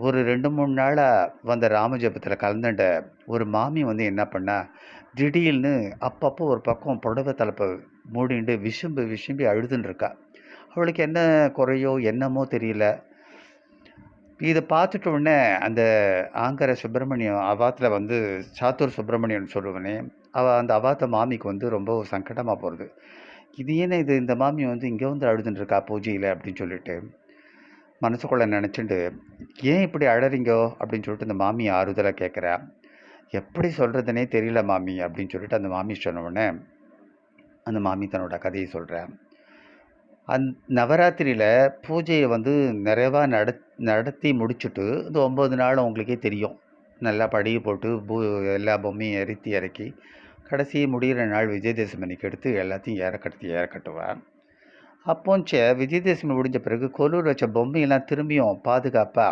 ஒரு 2, 3 நாளா வந்த ராமஜபத்தில கலந்துண்ட ஒரு மாமி வந்து என்ன பண்ணா, திடீல்னு அப்பப்போ ஒரு பக்கம் புடவ தலைப்ப மூடிண்டு விசும்பி விசும்பி அழுதுன்னு இருக்கா. அவளுக்கு என்ன குறையோ என்னமோ தெரியல. இத பார்த்துட்ட உடனே அந்த ஆங்கர சுப்பிரமணியம் அவாத்துல வந்து சாத்தூர் சுப்பிரமணியன் சொல்லுவனே, அந்த அவாத்த மாமிக்கு வந்து ரொம்ப சங்கடமா போறது. இது என்ன இது இந்த மாமி வந்து இங்க வந்து அழுதுன்னு இருக்கா பூஜையில அப்படின்னு சொல்லிட்டு, மனசுக்குள்ள நெனச்சுண்டு, "ஏன் இப்படி அழறீங்கோ?" அப்படின்னு சொல்லிட்டு அந்த மாமி ஆறுதலா கேட்கிறா. "எப்படி சொல்றதுன்னே தெரியல மாமி" அப்படின்னு சொல்லிட்டு அந்த மாமி சொன்ன உடனே, அந்த மாமி தன்னோட கதைய சொல்றா. நவராத்திரியில பூஜைய வந்து நிறைவா நடத்தி முடிச்சுட்டு, இந்த 9 நாள் உங்களுக்கே தெரியும். நல்லா படைய போட்டு எல்லா பொம்மையும் இறக்கி, கடைசி முடியிற நாள் விஜயதசமி அன்னைக்கு எடுத்து எல்லாத்தையும் ஏற கட்டுவா. அப்போஞ்ச விஜயதசமி முடிஞ்ச பிறகு கொலுல வச்ச பொம்மையெல்லாம் திரும்பியும் பாதுகாப்பா